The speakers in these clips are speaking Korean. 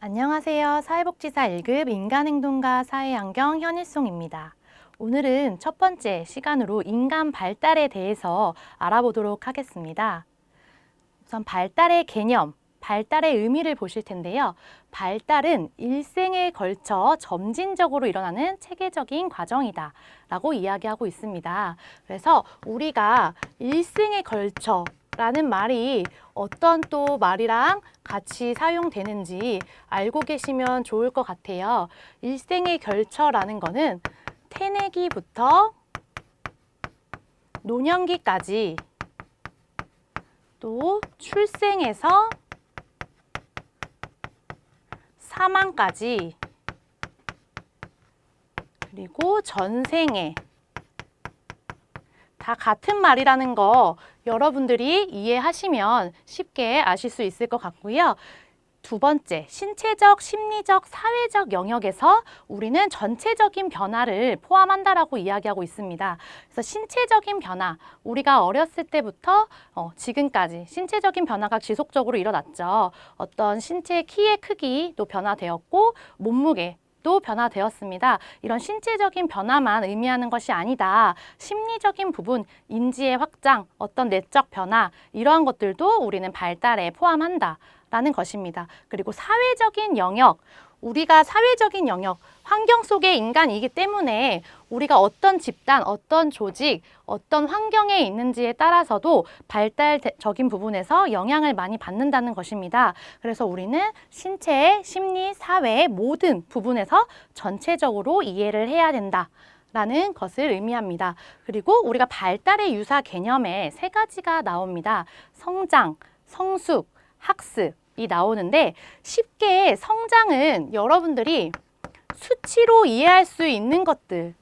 안녕하세요. 사회복지사 1급 인간행동과 사회환경 현일송입니다. 오늘은 첫 번째 시간으로 인간 발달에 대해서 알아보도록 하겠습니다. 우선 발달의 개념, 발달의 의미를 보실 텐데요. 발달은 일생에 걸쳐 점진적으로 일어나는 체계적인 과정이다 라고 이야기하고 있습니다. 그래서 우리가 일생에 걸쳐 라는 말이 어떤 또 말이랑 같이 사용되는지 알고 계시면 좋을 것 같아요. 일생에 걸쳐라는 거는 태내기부터 노년기까지 또 출생에서 사망까지 그리고 전생에 다 같은 말이라는 거 여러분들이 이해하시면 쉽게 아실 수 있을 것 같고요. 두 번째, 신체적, 심리적, 사회적 영역에서 우리는 전체적인 변화를 포함한다라고 이야기하고 있습니다. 그래서 신체적인 변화, 우리가 어렸을 때부터 지금까지 신체적인 변화가 지속적으로 일어났죠. 어떤 신체 키의 크기도 변화되었고 몸무게, 도 변화되었습니다. 이런 신체적인 변화만 의미하는 것이 아니다. 심리적인 부분, 인지의 확장, 어떤 내적 변화 이러한 것들도 우리는 발달에 포함한다. 라는 것입니다. 그리고 사회적인 영역, 우리가 사회적인 영역, 환경 속의 인간이기 때문에 우리가 어떤 집단, 어떤 조직, 어떤 환경에 있는지에 따라서도 발달적인 부분에서 영향을 많이 받는다는 것입니다. 그래서 우리는 신체, 심리, 사회의 모든 부분에서 전체적으로 이해를 해야 된다. 라는 것을 의미합니다. 그리고 우리가 발달의 유사 개념에 세 가지가 나옵니다. 성장, 성숙, 학습이 나오는데 쉽게 성장은 여러분들이 수치로 이해할 수 있는 것들을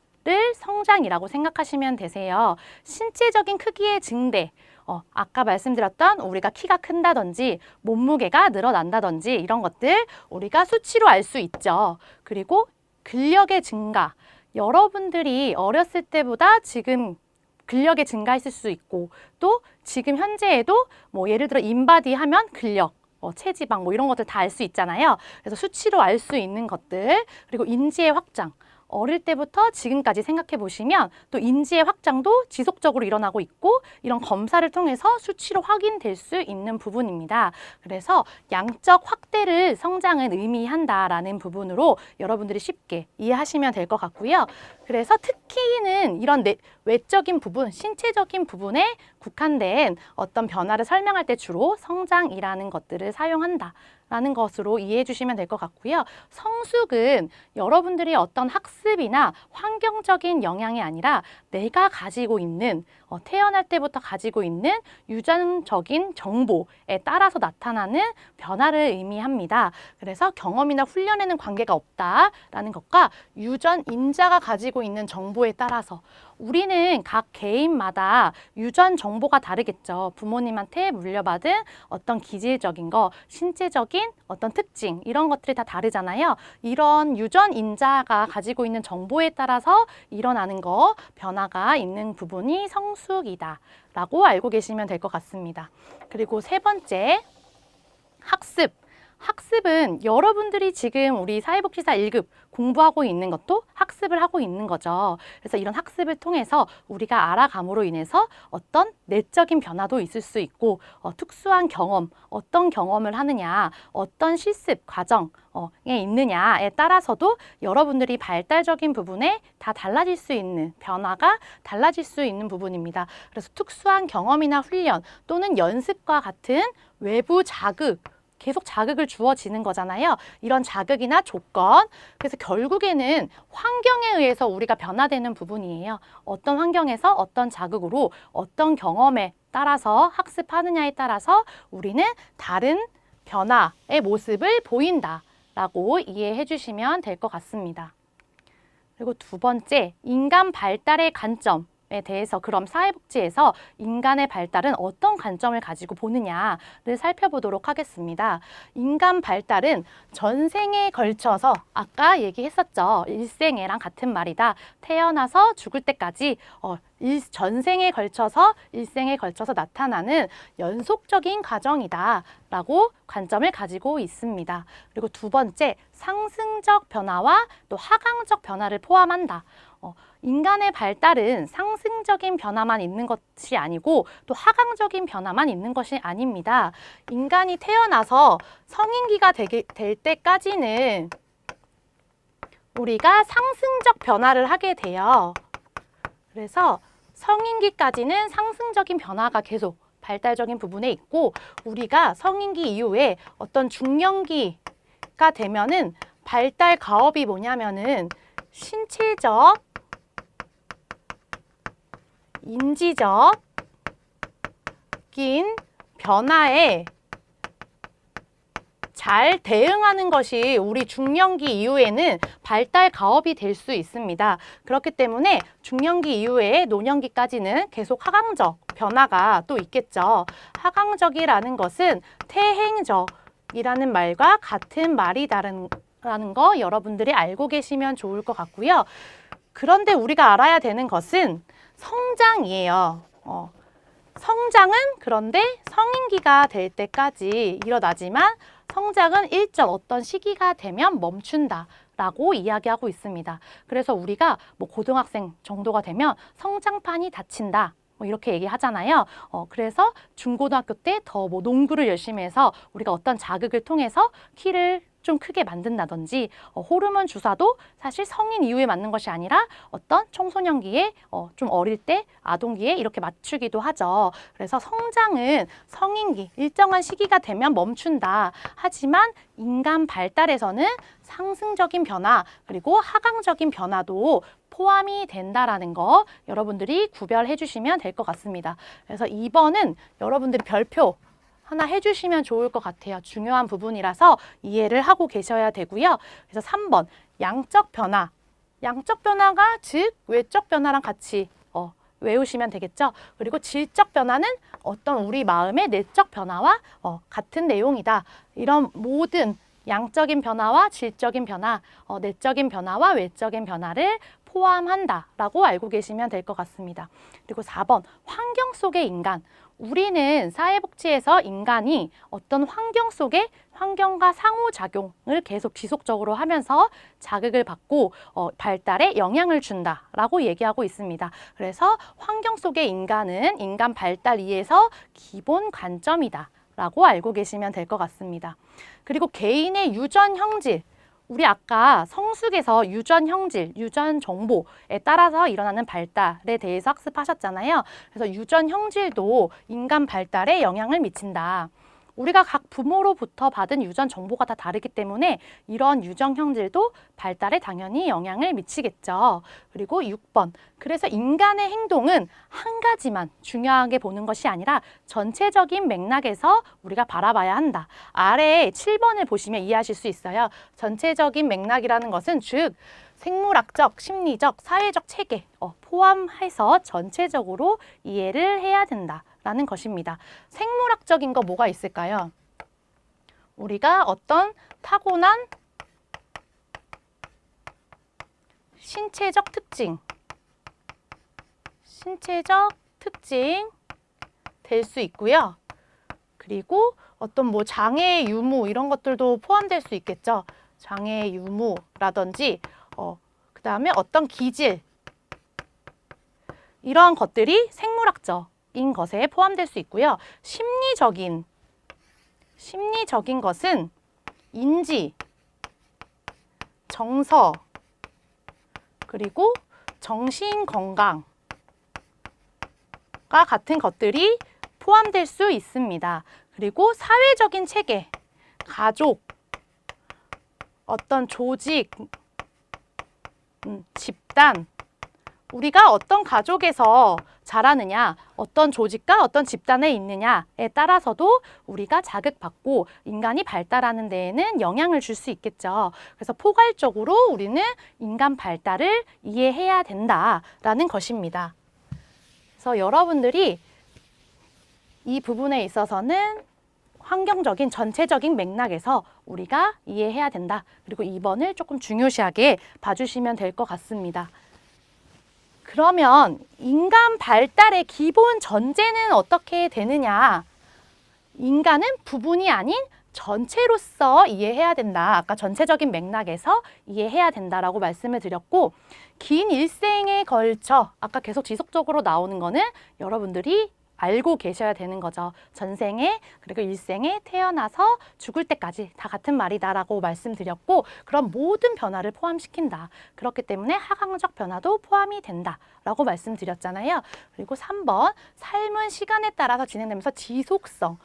성장이라고 생각하시면 되세요. 신체적인 크기의 증대, 아까 말씀드렸던 우리가 키가 큰다든지 몸무게가 늘어난다든지 이런 것들 우리가 수치로 알 수 있죠. 그리고 근력의 증가, 여러분들이 어렸을 때보다 지금 근력이 증가했을 수 있고 또 지금 현재에도 뭐 예를 들어 인바디 하면 근력, 체지방 뭐 이런 것들 다 알 수 있잖아요. 그래서 수치로 알 수 있는 것들 그리고 인지의 확장. 어릴 때부터 지금까지 생각해 보시면 또 인지의 확장도 지속적으로 일어나고 있고 이런 검사를 통해서 수치로 확인될 수 있는 부분입니다. 그래서 양적 확대를 성장은 의미한다라는 부분으로 여러분들이 쉽게 이해하시면 될 것 같고요. 그래서 특히는 이런 외적인 부분, 신체적인 부분에 국한된 어떤 변화를 설명할 때 주로 성장이라는 것들을 사용한다. 라는 것으로 이해해 주시면 될 것 같고요. 성숙은 여러분들이 어떤 학습이나 환경적인 영향이 아니라 내가 가지고 있는 태어날 때부터 가지고 있는 유전적인 정보에 따라서 나타나는 변화를 의미합니다. 그래서 경험이나 훈련에는 관계가 없다라는 것과 유전 인자가 가지고 있는 정보에 따라서 우리는 각 개인마다 유전 정보가 다르겠죠. 부모님한테 물려받은 어떤 기질적인 거, 신체적인 어떤 특징 이런 것들이 다 다르잖아요. 이런 유전 인자가 가지고 있는 정보에 따라서 일어나는 거, 변화가 있는 부분이 성숙이다 라고 알고 계시면 될 것 같습니다. 그리고 세 번째, 학습. 학습은 여러분들이 지금 우리 사회복지사 1급 공부하고 있는 것도 학습을 하고 있는 거죠. 그래서 이런 학습을 통해서 우리가 알아감으로 인해서 어떤 내적인 변화도 있을 수 있고 특수한 경험, 어떤 경험을 하느냐, 어떤 실습 과정에 있느냐에 따라서도 여러분들이 발달적인 부분에 다 달라질 수 있는 변화가 달라질 수 있는 부분입니다. 그래서 특수한 경험이나 훈련 또는 연습과 같은 외부 자극 계속 자극을 주어지는 거잖아요. 이런 자극이나 조건, 그래서 결국에는 환경에 의해서 우리가 변화되는 부분이에요. 어떤 환경에서 어떤 자극으로 어떤 경험에 따라서 학습하느냐에 따라서 우리는 다른 변화의 모습을 보인다라고 이해해 주시면 될 것 같습니다. 그리고 두 번째, 인간 발달의 관점. 대해서 그럼 사회복지에서 인간의 발달은 어떤 관점을 가지고 보느냐를 살펴보도록 하겠습니다. 인간 발달은 전생에 걸쳐서 아까 얘기했었죠. 일생애랑 같은 말이다. 태어나서 죽을 때까지 전생에 걸쳐서 일생에 걸쳐서 나타나는 연속적인 과정이다 라고 관점을 가지고 있습니다. 그리고 두 번째, 상승적 변화와 또 하강적 변화를 포함한다. 인간의 발달은 상승적인 변화만 있는 것이 아니고 또 하강적인 변화만 있는 것이 아닙니다. 인간이 태어나서 성인기가 될 때까지는 우리가 상승적 변화를 하게 돼요. 그래서 성인기까지는 상승적인 변화가 계속 발달적인 부분에 있고 우리가 성인기 이후에 어떤 중년기가 되면은 발달 가업이 뭐냐면은 신체적, 인지적인 변화에 잘 대응하는 것이 우리 중년기 이후에는 발달 가업이 될 수 있습니다. 그렇기 때문에 중년기 이후에 노년기까지는 계속 하강적 변화가 또 있겠죠. 하강적이라는 것은 퇴행적이라는 말과 같은 말이라는 거 여러분들이 알고 계시면 좋을 것 같고요. 그런데 우리가 알아야 되는 것은 성장이에요. 성장은 그런데 성인기가 될 때까지 일어나지만 성장은 일정 어떤 시기가 되면 멈춘다라고 이야기하고 있습니다. 그래서 우리가 뭐 고등학생 정도가 되면 성장판이 닫힌다. 이렇게 얘기하잖아요. 그래서 중고등학교 때 더 뭐 농구를 열심히 해서 우리가 어떤 자극을 통해서 키를 좀 크게 만든다든지 호르몬 주사도 사실 성인 이후에 맞는 것이 아니라 어떤 청소년기에 좀 어릴 때 아동기에 이렇게 맞추기도 하죠. 그래서 성장은 성인기 일정한 시기가 되면 멈춘다. 하지만 인간 발달에서는 상승적인 변화 그리고 하강적인 변화도 포함이 된다라는 거 여러분들이 구별해 주시면 될 것 같습니다. 그래서 2번은 여러분들이 별표 하나 해주시면 좋을 것 같아요. 중요한 부분이라서 이해를 하고 계셔야 되고요. 그래서 3번, 양적 변화. 양적 변화가 즉 외적 변화랑 같이 외우시면 되겠죠. 그리고 질적 변화는 어떤 우리 마음의 내적 변화와 같은 내용이다. 이런 모든 양적인 변화와 질적인 변화, 내적인 변화와 외적인 변화를 포함한다라고 알고 계시면 될 것 같습니다. 그리고 4번, 환경 속의 인간. 우리는 사회복지에서 인간이 어떤 환경 속에 환경과 상호작용을 계속 지속적으로 하면서 자극을 받고 발달에 영향을 준다라고 얘기하고 있습니다. 그래서 환경 속의 인간은 인간 발달 이해에서 기본 관점이다 라고 알고 계시면 될 것 같습니다. 그리고 개인의 유전 형질. 우리 아까 성숙에서 유전 형질, 유전 정보에 따라서 일어나는 발달에 대해서 학습하셨잖아요. 그래서 유전 형질도 인간 발달에 영향을 미친다. 우리가 각 부모로부터 받은 유전 정보가 다 다르기 때문에 이런 유전 형질도 발달에 당연히 영향을 미치겠죠. 그리고 6번. 그래서 인간의 행동은 한 가지만 중요하게 보는 것이 아니라 전체적인 맥락에서 우리가 바라봐야 한다. 아래 7번을 보시면 이해하실 수 있어요. 전체적인 맥락이라는 것은 즉 생물학적, 심리적, 사회적 체계 포함해서 전체적으로 이해를 해야 된다. 라는 것입니다. 생물학적인 거 뭐가 있을까요? 우리가 어떤 타고난 신체적 특징 될 수 있고요. 그리고 어떤 뭐 장애 유무 이런 것들도 포함될 수 있겠죠. 장애 유무라든지 그 다음에 어떤 기질 이러한 것들이 생물학적 인 것에 포함될 수 있고요. 심리적인 것은 인지, 정서, 그리고 정신 건강과 같은 것들이 포함될 수 있습니다. 그리고 사회적인 체계, 가족, 어떤 조직, 집단, 우리가 어떤 가족에서 자라느냐, 어떤 조직과 어떤 집단에 있느냐에 따라서도 우리가 자극받고 인간이 발달하는 데에는 영향을 줄 수 있겠죠. 그래서 포괄적으로 우리는 인간 발달을 이해해야 된다라는 것입니다. 그래서 여러분들이 이 부분에 있어서는 환경적인 전체적인 맥락에서 우리가 이해해야 된다. 그리고 2번을 조금 중요시하게 봐주시면 될 것 같습니다. 그러면 인간 발달의 기본 전제는 어떻게 되느냐? 인간은 부분이 아닌 전체로서 이해해야 된다. 아까 전체적인 맥락에서 이해해야 된다라고 말씀을 드렸고, 긴 일생에 걸쳐 아까 계속 지속적으로 나오는 거는 여러분들이 알고 계셔야 되는 거죠. 전생에 그리고 일생에 태어나서 죽을 때까지 다 같은 말이다라고 말씀드렸고, 그런 모든 변화를 포함시킨다. 그렇기 때문에 하강적 변화도 포함이 된다라고 말씀드렸잖아요. 그리고 3번, 삶은 시간에 따라서 진행되면서 지속성.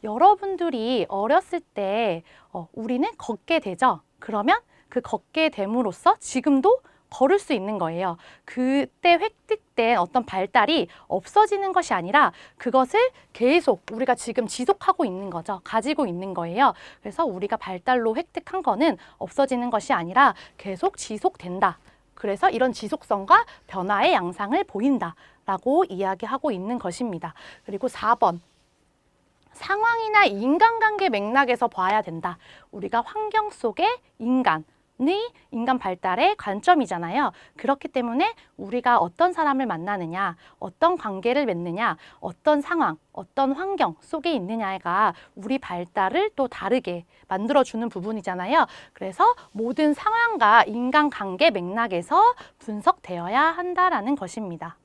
여러분들이 어렸을 때 우리는 걷게 되죠. 그러면 그 걷게 됨으로써 지금도 걸을 수 있는 거예요. 그때 획득된 어떤 발달이 없어지는 것이 아니라 그것을 계속 우리가 지금 지속하고 있는 거죠. 가지고 있는 거예요. 그래서 우리가 발달로 획득한 거는 없어지는 것이 아니라 계속 지속된다. 그래서 이런 지속성과 변화의 양상을 보인다라고 이야기하고 있는 것입니다. 그리고 4번. 상황이나 인간관계 맥락에서 봐야 된다. 우리가 환경 속의 인간 발달의 관점이잖아요. 그렇기 때문에 우리가 어떤 사람을 만나느냐, 어떤 관계를 맺느냐, 어떤 상황, 어떤 환경 속에 있느냐가 우리 발달을 또 다르게 만들어주는 부분이잖아요. 그래서 모든 상황과 인간관계 맥락에서 분석되어야 한다라는 것입니다.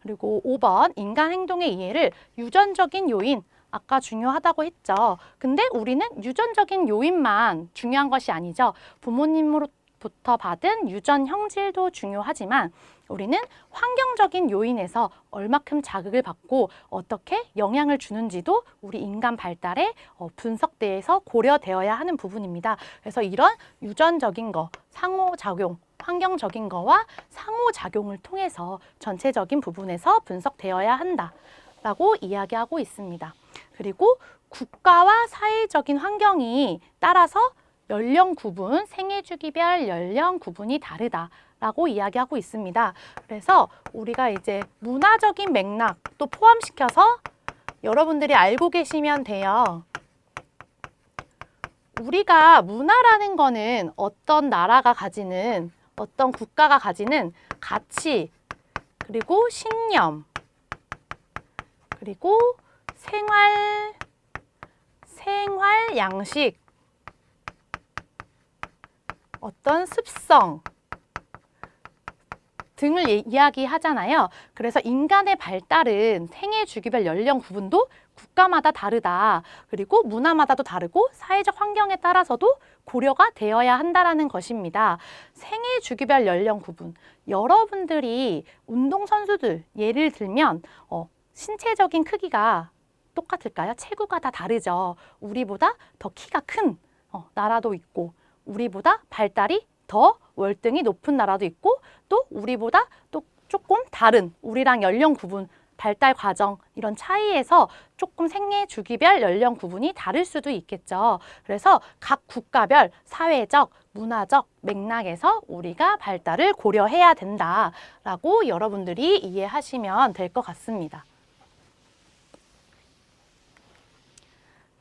그리고 5번, 인간 행동의 이해를 유전적인 요인, 아까 중요하다고 했죠. 근데 우리는 유전적인 요인만 중요한 것이 아니죠. 부모님으로부터 받은 유전 형질도 중요하지만 우리는 환경적인 요인에서 얼마큼 자극을 받고 어떻게 영향을 주는지도 우리 인간 발달에 분석대에서 고려되어야 하는 부분입니다. 그래서 이런 유전적인 거, 상호작용, 환경적인 거와 상호작용을 통해서 전체적인 부분에서 분석되어야 한다라고 이야기하고 있습니다. 그리고 국가와 사회적인 환경이 따라서 연령 구분, 생애 주기별 연령 구분이 다르다라고 이야기하고 있습니다. 그래서 우리가 이제 문화적인 맥락도 포함시켜서 여러분들이 알고 계시면 돼요. 우리가 문화라는 거는 어떤 나라가 가지는, 어떤 국가가 가지는 가치, 그리고 신념, 그리고 생활 양식, 어떤 습성 등을 이야기하잖아요. 그래서 인간의 발달은 생애 주기별 연령 구분도 국가마다 다르다. 그리고 문화마다도 다르고 사회적 환경에 따라서도 고려가 되어야 한다는 것입니다. 생애 주기별 연령 구분. 여러분들이 운동선수들 예를 들면 신체적인 크기가 똑같을까요? 체구가 다 다르죠. 우리보다 더 키가 큰 나라도 있고, 우리보다 발달이 더 월등히 높은 나라도 있고, 또 우리보다 또 조금 다른, 우리랑 연령 구분, 발달 과정 이런 차이에서 조금 생애 주기별 연령 구분이 다를 수도 있겠죠. 그래서 각 국가별 사회적, 문화적 맥락에서 우리가 발달을 고려해야 된다라고 여러분들이 이해하시면 될 것 같습니다.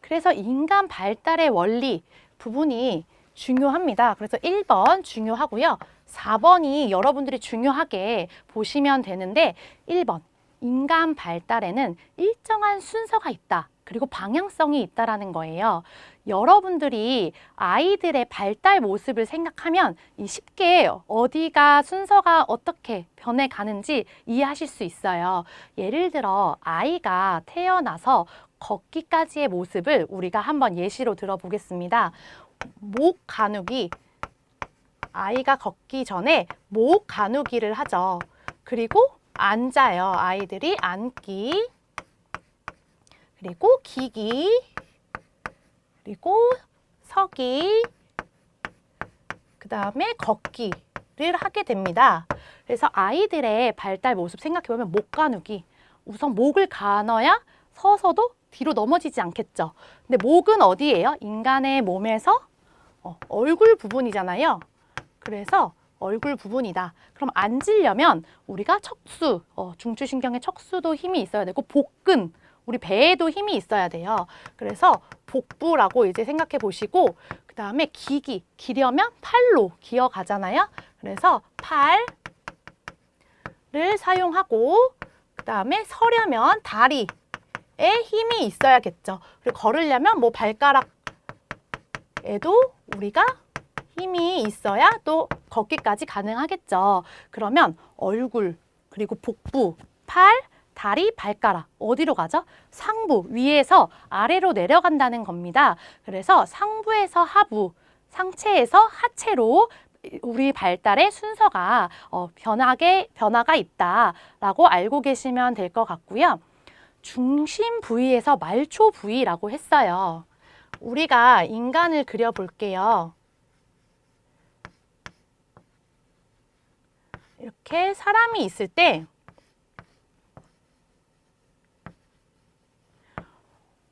그래서 인간 발달의 원리 부분이 중요합니다. 그래서 1번 중요하고요. 4번이 여러분들이 중요하게 보시면 되는데, 1번, 인간 발달에는 일정한 순서가 있다. 그리고 방향성이 있다라는 거예요. 여러분들이 아이들의 발달 모습을 생각하면 쉽게 어디가 순서가 어떻게 변해가는지 이해하실 수 있어요. 예를 들어 아이가 태어나서 걷기까지의 모습을 우리가 한번 예시로 들어보겠습니다. 목 가누기, 아이가 걷기 전에 목 가누기를 하죠. 그리고 앉아요. 아이들이 앉기, 그리고 기기, 그리고 서기, 그 다음에 걷기를 하게 됩니다. 그래서 아이들의 발달 모습 생각해보면 목 가누기, 우선 목을 가눠야 서서도 뒤로 넘어지지 않겠죠. 근데 목은 어디예요? 인간의 몸에서 얼굴 부분이잖아요. 그래서 얼굴 부분이다. 그럼 앉으려면 우리가 척수, 중추신경의 척수도 힘이 있어야 되고 복근, 우리 배에도 힘이 있어야 돼요. 그래서 복부라고 이제 생각해 보시고 그 다음에 기려면 팔로 기어가잖아요. 그래서 팔을 사용하고 그 다음에 서려면 다리에 힘이 있어야겠죠. 그리고 걸으려면 뭐 발가락에도 우리가 힘이 있어야 또 걷기까지 가능하겠죠. 그러면 얼굴, 그리고 복부, 팔, 다리, 발가락 어디로 가죠? 상부, 위에서 아래로 내려간다는 겁니다. 그래서 상부에서 하부, 상체에서 하체로 우리 발달의 순서가 변화가 있다라고 알고 계시면 될 것 같고요. 중심 부위에서 말초 부위라고 했어요. 우리가 인간을 그려볼게요. 이렇게 사람이 있을 때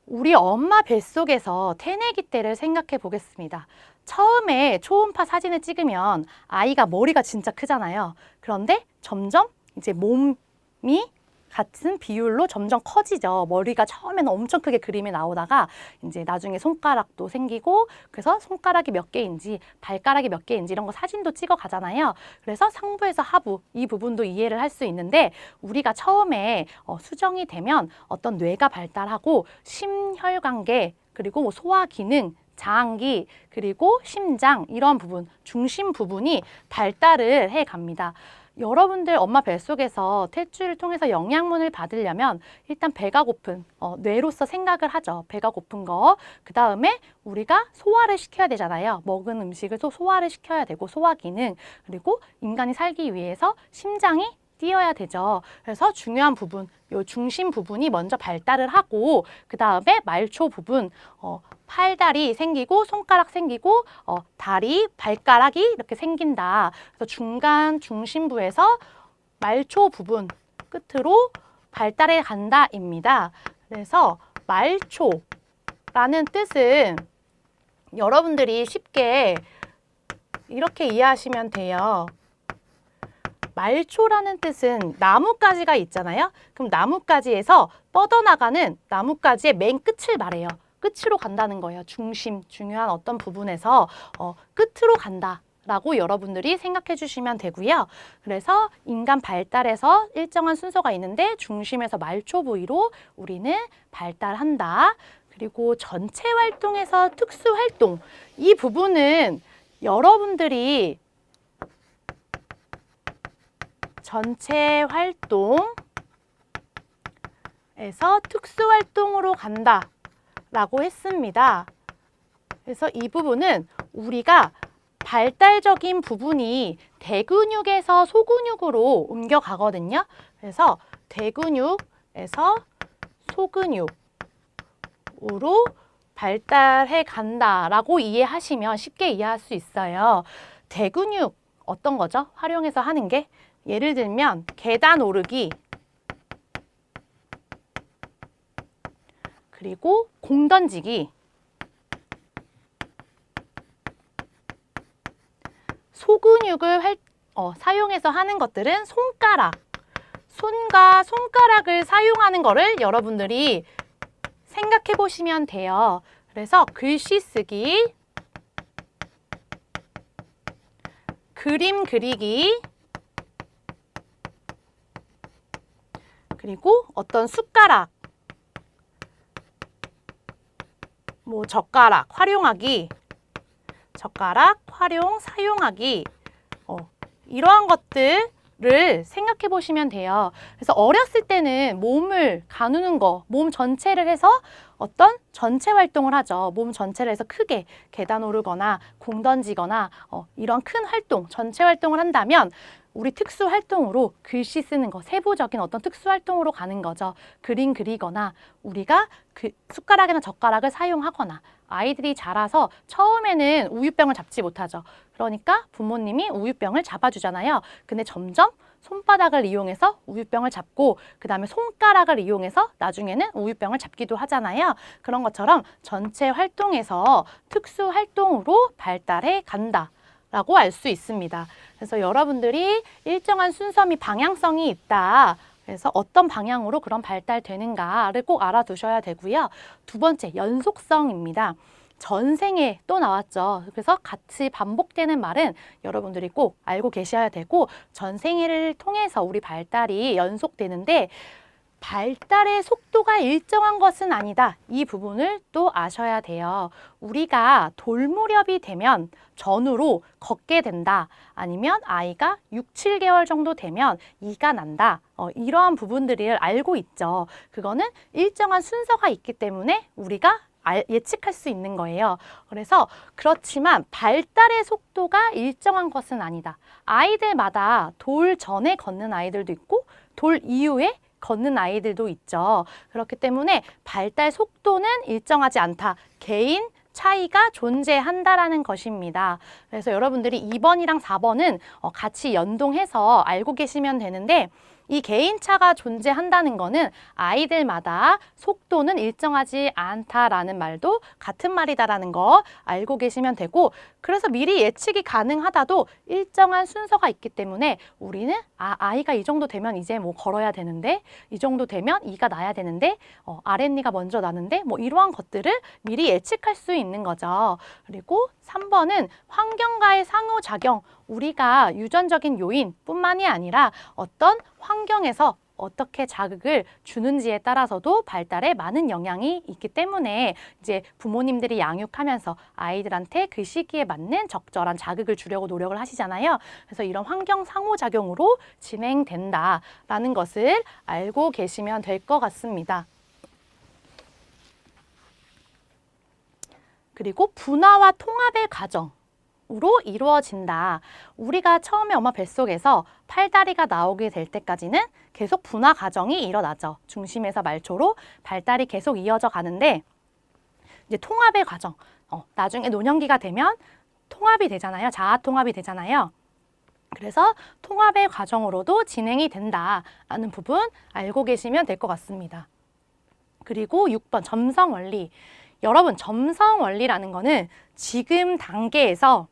우리 엄마 뱃속에서 태내기 때를 생각해 보겠습니다. 처음에 초음파 사진을 찍으면 아이가 머리가 진짜 크잖아요. 그런데 점점 이제 몸이 같은 비율로 점점 커지죠. 머리가 처음에는 엄청 크게 그림이 나오다가 이제 나중에 손가락도 생기고 그래서 손가락이 몇 개인지 발가락이 몇 개인지 이런 거 사진도 찍어 가잖아요. 그래서 상부에서 하부 이 부분도 이해를 할 수 있는데 우리가 처음에 수정이 되면 어떤 뇌가 발달하고 심혈관계 그리고 뭐 소화 기능 장기 그리고 심장 이런 부분 중심 부분이 발달을 해 갑니다. 여러분들 엄마 뱃속에서 탯줄을 통해서 영양분을 받으려면 일단 배가 고픈 뇌로서 생각을 하죠. 배가 고픈 거. 그 다음에 우리가 소화를 시켜야 되잖아요. 먹은 음식을 소화를 시켜야 되고 소화 기능 그리고 인간이 살기 위해서 심장이 뛰어야 되죠. 그래서 중요한 부분, 요 중심 부분이 먼저 발달을 하고 그 다음에 말초 부분, 팔다리 생기고 손가락 생기고 다리, 발가락이 이렇게 생긴다. 그래서 중간 중심부에서 말초 부분 끝으로 발달해 간다입니다. 그래서 말초라는 뜻은 여러분들이 쉽게 이렇게 이해하시면 돼요. 말초라는 뜻은 나뭇가지가 있잖아요. 그럼 나뭇가지에서 뻗어나가는 나뭇가지의 맨 끝을 말해요. 끝으로 간다는 거예요. 중심, 중요한 어떤 부분에서 끝으로 간다라고 여러분들이 생각해 주시면 되고요. 그래서 인간 발달에서 일정한 순서가 있는데 중심에서 말초 부위로 우리는 발달한다. 그리고 전체 활동에서 특수 활동. 이 부분은 여러분들이 전체 활동에서 특수 활동으로 간다 라고 했습니다. 그래서 이 부분은 우리가 발달적인 부분이 대근육에서 소근육으로 옮겨가거든요. 그래서 대근육에서 소근육으로 발달해 간다라고 이해하시면 쉽게 이해할 수 있어요. 대근육 어떤 거죠? 활용해서 하는 게 예를 들면 계단 오르기 그리고 공 던지기 소근육을 사용해서 하는 것들은 손과 손가락을 사용하는 거를 여러분들이 생각해 보시면 돼요. 그래서 글씨 쓰기, 그림 그리기, 그리고 어떤 숟가락, 뭐 젓가락 활용하기, 젓가락 활용, 사용하기 이러한 것들을 생각해 보시면 돼요. 그래서 어렸을 때는 몸을 가누는 거, 몸 전체를 해서 어떤 전체 활동을 하죠. 몸 전체를 해서 크게 계단 오르거나 공 던지거나 이런 큰 활동, 전체 활동을 한다면 우리 특수 활동으로 글씨 쓰는 거, 세부적인 어떤 특수 활동으로 가는 거죠. 그림 그리거나 우리가 그 숟가락이나 젓가락을 사용하거나 아이들이 자라서 처음에는 우유병을 잡지 못하죠. 그러니까 부모님이 우유병을 잡아주잖아요. 근데 점점 손바닥을 이용해서 우유병을 잡고 그 다음에 손가락을 이용해서 나중에는 우유병을 잡기도 하잖아요. 그런 것처럼 전체 활동에서 특수 활동으로 발달해 간다 라고 알 수 있습니다. 그래서 여러분들이 일정한 순서 및 방향성이 있다. 그래서 어떤 방향으로 그런 발달되는가를 꼭 알아두셔야 되고요. 두 번째, 연속성입니다. 전생에 또 나왔죠. 그래서 같이 반복되는 말은 여러분들이 꼭 알고 계셔야 되고, 전생에를 통해서 우리 발달이 연속되는데 발달의 속도가 일정한 것은 아니다. 이 부분을 또 아셔야 돼요. 우리가 돌무렵이 되면 전후로 걷게 된다. 아니면 아이가 6, 7개월 정도 되면 이가 난다. 이러한 부분들을 알고 있죠. 그거는 일정한 순서가 있기 때문에 우리가 예측할 수 있는 거예요. 그래서 그렇지만 발달의 속도가 일정한 것은 아니다. 아이들마다 돌 전에 걷는 아이들도 있고 돌 이후에 걷는 아이들도 있죠. 그렇기 때문에 발달 속도는 일정하지 않다. 개인 차이가 존재한다라는 것입니다. 그래서 여러분들이 2번이랑 4번은 같이 연동해서 알고 계시면 되는데, 이 개인차가 존재한다는 거는 아이들마다 속도는 일정하지 않다라는 말도 같은 말이다라는 거 알고 계시면 되고, 그래서 미리 예측이 가능하다도 일정한 순서가 있기 때문에 우리는 아이가 이 정도 되면 이제 뭐 걸어야 되는데, 이 정도 되면 이가 나야 되는데, 아랫니가 먼저 나는데, 뭐 이러한 것들을 미리 예측할 수 있는 거죠. 그리고 3번은 환경과의 상호작용, 우리가 유전적인 요인뿐만이 아니라 어떤 환경에서 어떻게 자극을 주는지에 따라서도 발달에 많은 영향이 있기 때문에 이제 부모님들이 양육하면서 아이들한테 그 시기에 맞는 적절한 자극을 주려고 노력을 하시잖아요. 그래서 이런 환경 상호작용으로 진행된다라는 것을 알고 계시면 될 것 같습니다. 그리고 분화와 통합의 과정. 으로 이루어진다. 우리가 처음에 엄마 뱃속에서 팔다리가 나오게 될 때까지는 계속 분화 과정이 일어나죠. 중심에서 말초로 발달이 계속 이어져 가는데, 이제 통합의 과정, 나중에 노년기가 되면 통합이 되잖아요. 자아 통합이 되잖아요. 그래서 통합의 과정으로도 진행이 된다라는 부분 알고 계시면 될 것 같습니다. 그리고 6번 점성 원리. 여러분, 점성 원리라는 거는 지금 단계에서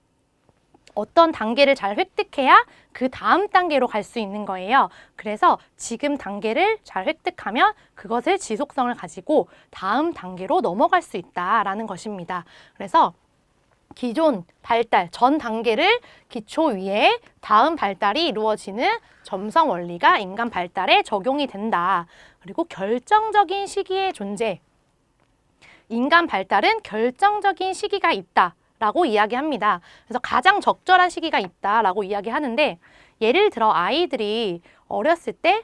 어떤 단계를 잘 획득해야 그 다음 단계로 갈 수 있는 거예요. 그래서 지금 단계를 잘 획득하면 그것을 지속성을 가지고 다음 단계로 넘어갈 수 있다라는 것입니다. 그래서 기존 발달 전 단계를 기초 위에 다음 발달이 이루어지는 점성 원리가 인간 발달에 적용이 된다. 그리고 결정적인 시기의 존재. 인간 발달은 결정적인 시기가 있다. 라고 이야기합니다. 그래서 가장 적절한 시기가 있다라고 이야기하는데, 예를 들어 아이들이 어렸을 때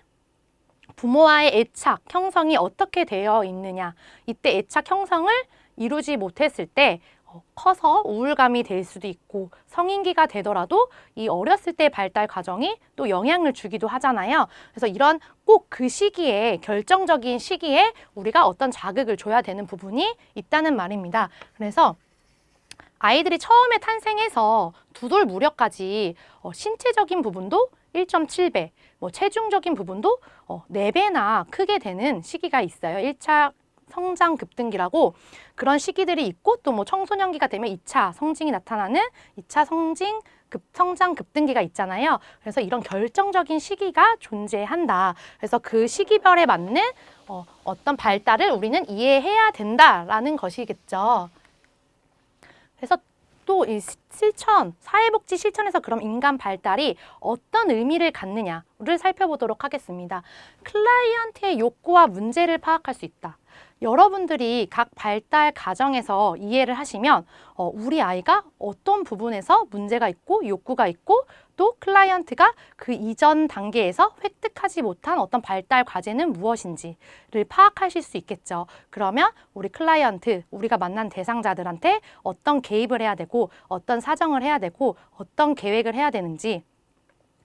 부모와의 애착 형성이 어떻게 되어 있느냐, 이때 애착 형성을 이루지 못했을 때 커서 우울감이 될 수도 있고, 성인기가 되더라도 이 어렸을 때 발달 과정이 또 영향을 주기도 하잖아요. 그래서 이런 꼭 그 시기에, 결정적인 시기에 우리가 어떤 자극을 줘야 되는 부분이 있다는 말입니다. 그래서 아이들이 처음에 탄생해서 두 돌 무렵까지 신체적인 부분도 1.7배, 뭐 체중적인 부분도 4배나 크게 되는 시기가 있어요. 1차 성장 급등기라고 그런 시기들이 있고, 또 뭐 청소년기가 되면 2차 성징이 나타나는 2차 성장 급등기가 있잖아요. 그래서 이런 결정적인 시기가 존재한다. 그래서 그 시기별에 맞는 어떤 발달을 우리는 이해해야 된다라는 것이겠죠. 그래서 또 이 실천, 사회복지 실천에서 그럼 인간 발달이 어떤 의미를 갖느냐를 살펴보도록 하겠습니다. 클라이언트의 욕구와 문제를 파악할 수 있다. 여러분들이 각 발달 과정에서 이해를 하시면 우리 아이가 어떤 부분에서 문제가 있고 욕구가 있고, 또 클라이언트가 그 이전 단계에서 획득하지 못한 어떤 발달 과제는 무엇인지를 파악하실 수 있겠죠. 그러면 우리 클라이언트, 우리가 만난 대상자들한테 어떤 개입을 해야 되고, 어떤 사정을 해야 되고, 어떤 계획을 해야 되는지,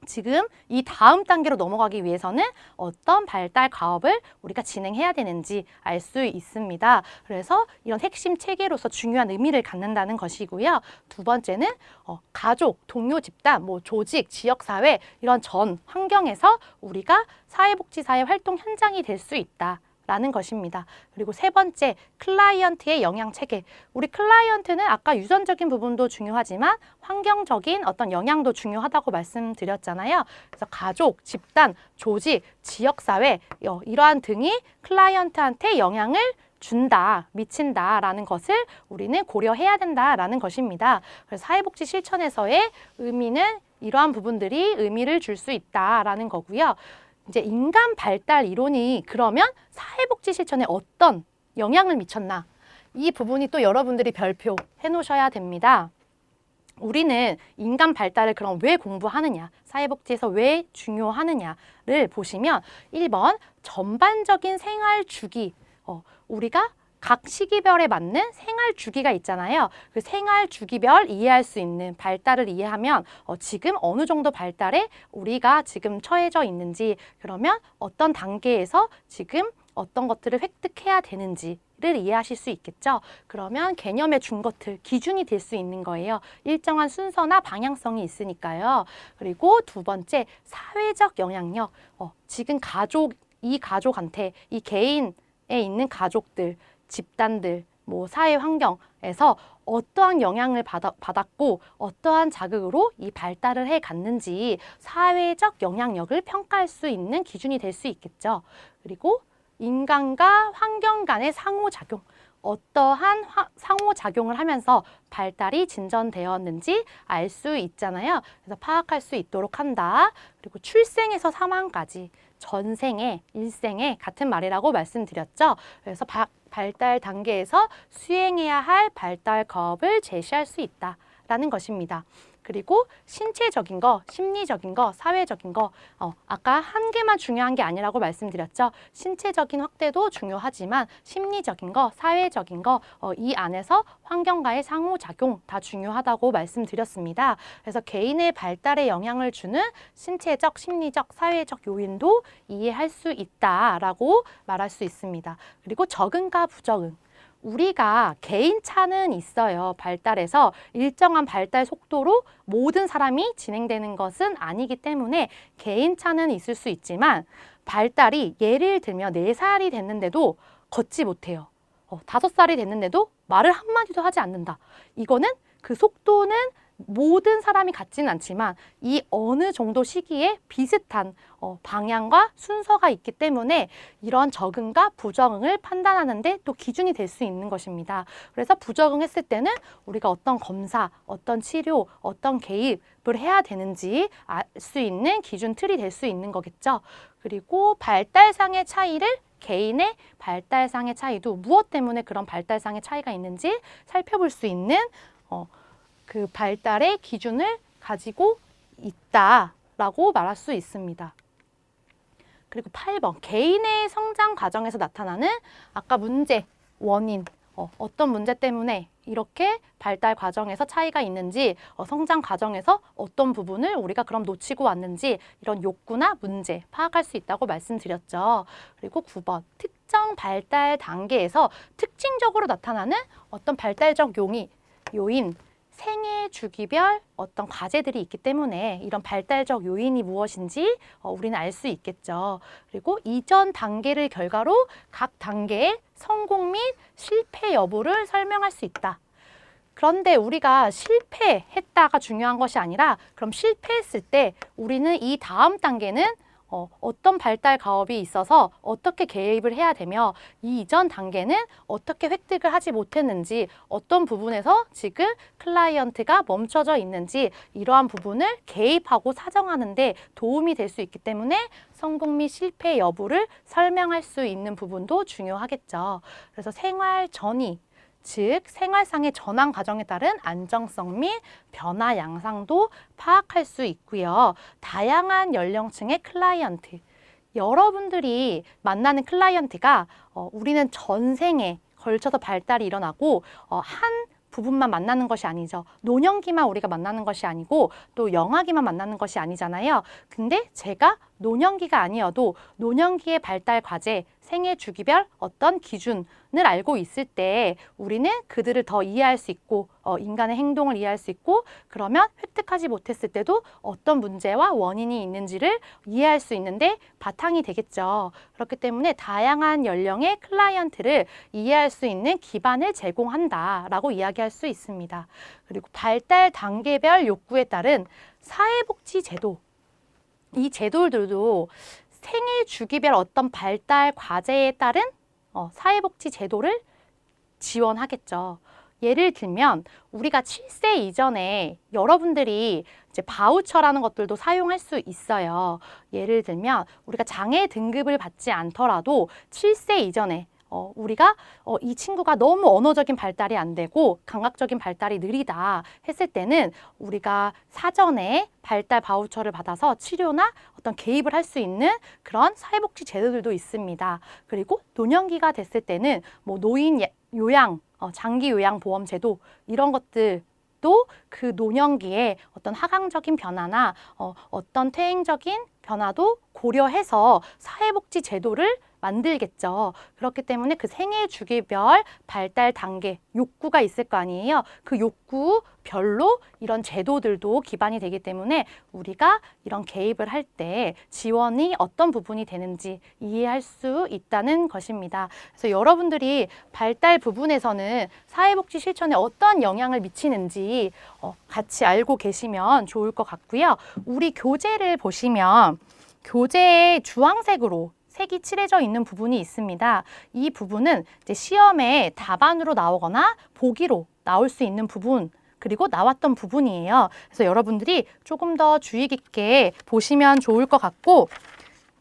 지금 이 다음 단계로 넘어가기 위해서는 어떤 발달 과업을 우리가 진행해야 되는지 알 수 있습니다. 그래서 이런 핵심 체계로서 중요한 의미를 갖는다는 것이고요. 두 번째는 가족, 동료 집단, 뭐 조직, 지역사회 이런 전 환경에서 우리가 사회복지사의 활동 현장이 될 수 있다. 라는 것입니다. 그리고 세 번째, 클라이언트의 영양 체계. 우리 클라이언트는 아까 유전적인 부분도 중요하지만 환경적인 어떤 영향도 중요하다고 말씀드렸잖아요. 그래서 가족, 집단, 조직, 지역사회 이러한 등이 클라이언트한테 영향을 준다, 미친다라는 것을 우리는 고려해야 된다라는 것입니다. 그래서 사회복지 실천에서의 의미는 이러한 부분들이 의미를 줄 수 있다라는 거고요. 이제 인간 발달 이론이 그러면 사회복지 실천에 어떤 영향을 미쳤나? 이 부분이 또 여러분들이 별표해 놓으셔야 됩니다. 우리는 인간 발달을 그럼 왜 공부하느냐, 사회복지에서 왜 중요하느냐를 보시면 1번 전반적인 생활 주기, 우리가 각 시기별에 맞는 생활 주기가 있잖아요. 그 생활 주기별 이해할 수 있는 발달을 이해하면 지금 어느 정도 발달에 우리가 지금 처해져 있는지, 그러면 어떤 단계에서 지금 어떤 것들을 획득해야 되는지를 이해하실 수 있겠죠. 그러면 개념의 준것들, 기준이 될 수 있는 거예요. 일정한 순서나 방향성이 있으니까요. 그리고 두 번째, 사회적 영향력. 지금 이 가족한테, 이 개인에 있는 가족들, 집단들, 사회 환경에서 어떠한 영향을 받았고 어떠한 자극으로 이 발달을 해갔는지 사회적 영향력을 평가할 수 있는 기준이 될 수 있겠죠. 그리고 인간과 환경 간의 상호작용, 어떠한 상호작용을 하면서 발달이 진전되었는지 알 수 있잖아요. 그래서 파악할 수 있도록 한다. 그리고 출생에서 사망까지 전생에, 일생에 같은 말이라고 말씀드렸죠. 그래서 발달 단계에서 수행해야 할 발달 과업을 제시할 수 있다라는 것입니다. 그리고 신체적인 거, 심리적인 거, 사회적인 거, 아까 한 개만 중요한 게 아니라고 말씀드렸죠. 신체적인 확대도 중요하지만 심리적인 거, 사회적인 거, 이 안에서 환경과의 상호작용 다 중요하다고 말씀드렸습니다. 그래서 개인의 발달에 영향을 주는 신체적, 심리적, 사회적 요인도 이해할 수 있다라고 말할 수 있습니다. 그리고 적응과 부적응. 우리가 개인차는 있어요. 발달에서 일정한 발달 속도로 모든 사람이 진행되는 것은 아니기 때문에 개인차는 있을 수 있지만 발달이 예를 들면 4살이 됐는데도 걷지 못해요. 5살이 됐는데도 말을 한마디도 하지 않는다. 이거는 그 속도는 모든 사람이 같지는 않지만 이 어느 정도 시기에 비슷한 방향과 순서가 있기 때문에 이런 적응과 부적응을 판단하는데 또 기준이 될 수 있는 것입니다. 그래서 부적응했을 때는 우리가 어떤 검사, 어떤 치료, 어떤 개입을 해야 되는지 알 수 있는 기준 틀이 될 수 있는 거겠죠. 그리고 발달상의 차이를 개인의 발달상의 차이도 무엇 때문에 그런 발달상의 차이가 있는지 살펴볼 수 있는 그 발달의 기준을 가지고 있다라고 말할 수 있습니다. 그리고 8번, 개인의 성장 과정에서 나타나는 아까 문제, 원인, 어떤 문제 때문에 이렇게 발달 과정에서 차이가 있는지, 성장 과정에서 어떤 부분을 우리가 그럼 놓치고 왔는지 이런 욕구나 문제 파악할 수 있다고 말씀드렸죠. 그리고 9번, 특정 발달 단계에서 특징적으로 나타나는 어떤 발달적 요인, 생애 주기별 어떤 과제들이 있기 때문에 이런 발달적 요인이 무엇인지 우리는 알 수 있겠죠. 그리고 이전 단계를 결과로 각 단계의 성공 및 실패 여부를 설명할 수 있다. 그런데 우리가 실패했다가 중요한 것이 아니라 그럼 실패했을 때 우리는 이 다음 단계는 어떤 발달 과업이 있어서 어떻게 개입을 해야 되며 이 이전 단계는 어떻게 획득을 하지 못했는지, 어떤 부분에서 지금 클라이언트가 멈춰져 있는지 이러한 부분을 개입하고 사정하는 데 도움이 될 수 있기 때문에 성공 및 실패 여부를 설명할 수 있는 부분도 중요하겠죠. 그래서 생활 전이, 즉 생활상의 전환 과정에 따른 안정성 및 변화 양상도 파악할 수 있고요. 다양한 연령층의 클라이언트, 여러분들이 만나는 클라이언트가 우리는 전생에 걸쳐서 발달이 일어나고 한 부분만 만나는 것이 아니죠. 노년기만 우리가 만나는 것이 아니고 또 영아기만 만나는 것이 아니잖아요. 근데 제가 노년기가 아니어도 노년기의 발달 과제, 생애 주기별 어떤 기준을 알고 있을 때 우리는 그들을 더 이해할 수 있고 인간의 행동을 이해할 수 있고 그러면 획득하지 못했을 때도 어떤 문제와 원인이 있는지를 이해할 수 있는데 바탕이 되겠죠. 그렇기 때문에 다양한 연령의 클라이언트를 이해할 수 있는 기반을 제공한다라고 이야기할 수 있습니다. 그리고 발달 단계별 욕구에 따른 사회복지 제도, 이 제도들도 생애 주기별 어떤 발달 과제에 따른 사회복지 제도를 지원하겠죠. 예를 들면 우리가 7세 이전에 여러분들이 이제 바우처라는 것들도 사용할 수 있어요. 예를 들면 우리가 장애 등급을 받지 않더라도 7세 이전에 우리가 이 친구가 너무 언어적인 발달이 안 되고 감각적인 발달이 느리다 했을 때는 우리가 사전에 발달 바우처를 받아서 치료나 어떤 개입을 할 수 있는 그런 사회복지 제도들도 있습니다. 그리고 노년기가 됐을 때는 뭐 노인 요양, 장기 요양 보험 제도 이런 것들도 그 노년기에 어떤 하강적인 변화나 어떤 퇴행적인 변화도 고려해서 사회복지 제도를 만들겠죠. 그렇기 때문에 그 생애 주기별 발달 단계 욕구가 있을 거 아니에요. 그 욕구별로 이런 제도들도 기반이 되기 때문에 우리가 이런 개입을 할 때 지원이 어떤 부분이 되는지 이해할 수 있다는 것입니다. 그래서 여러분들이 발달 부분에서는 사회복지 실천에 어떤 영향을 미치는지 같이 알고 계시면 좋을 것 같고요. 우리 교재를 보시면 교재에 주황색으로 색이 칠해져 있는 부분이 있습니다. 이 부분은 이제 시험에 답안으로 나오거나 보기로 나올 수 있는 부분, 그리고 나왔던 부분이에요. 그래서 여러분들이 조금 더 주의 깊게 보시면 좋을 것 같고,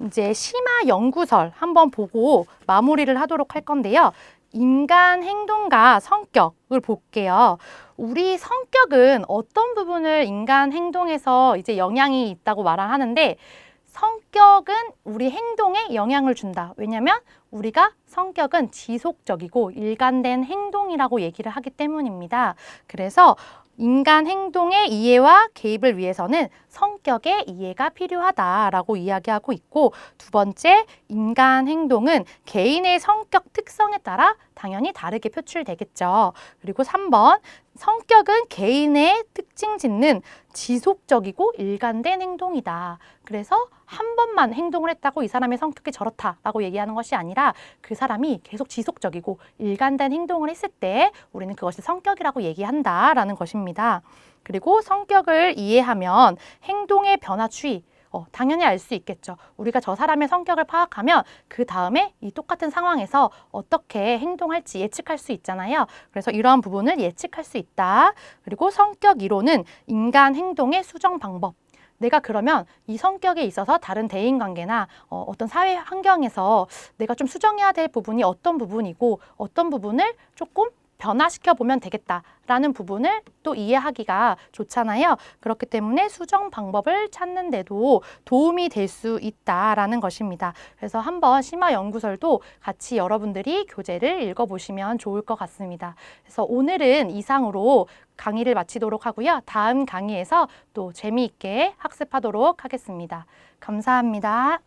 이제 심화 연구설 한번 보고 마무리를 하도록 할 건데요. 인간 행동과 성격을 볼게요. 우리 성격은 어떤 부분을 인간 행동에서 이제 영향이 있다고 말을 하는데, 성격은 우리 행동에 영향을 준다. 왜냐하면 우리가 성격은 지속적이고 일관된 행동이라고 얘기를 하기 때문입니다. 그래서 인간 행동의 이해와 개입을 위해서는 성격의 이해가 필요하다라고 이야기하고 있고, 두 번째, 인간 행동은 개인의 성격 특성에 따라 당연히 다르게 표출되겠죠. 그리고 3번, 성격은 개인의 특징 짓는 지속적이고 일관된 행동이다. 그래서 한 번만 행동을 했다고 이 사람의 성격이 저렇다라고 얘기하는 것이 아니라 그 사람이 계속 지속적이고 일관된 행동을 했을 때 우리는 그것이 성격이라고 얘기한다라는 것입니다. 그리고 성격을 이해하면 행동의 변화 추이, 당연히 알 수 있겠죠. 우리가 저 사람의 성격을 파악하면 그 다음에 이 똑같은 상황에서 어떻게 행동할지 예측할 수 있잖아요. 그래서 이러한 부분을 예측할 수 있다. 그리고 성격 이론은 인간 행동의 수정 방법. 내가 그러면 이 성격에 있어서 다른 대인관계나 어떤 사회 환경에서 내가 좀 수정해야 될 부분이 어떤 부분이고 어떤 부분을 조금 변화시켜 보면 되겠다라는 부분을 또 이해하기가 좋잖아요. 그렇기 때문에 수정 방법을 찾는 데도 도움이 될 수 있다라는 것입니다. 그래서 한번 심화 연구설도 같이 여러분들이 교재를 읽어보시면 좋을 것 같습니다. 그래서 오늘은 이상으로 강의를 마치도록 하고요. 다음 강의에서 또 재미있게 학습하도록 하겠습니다. 감사합니다.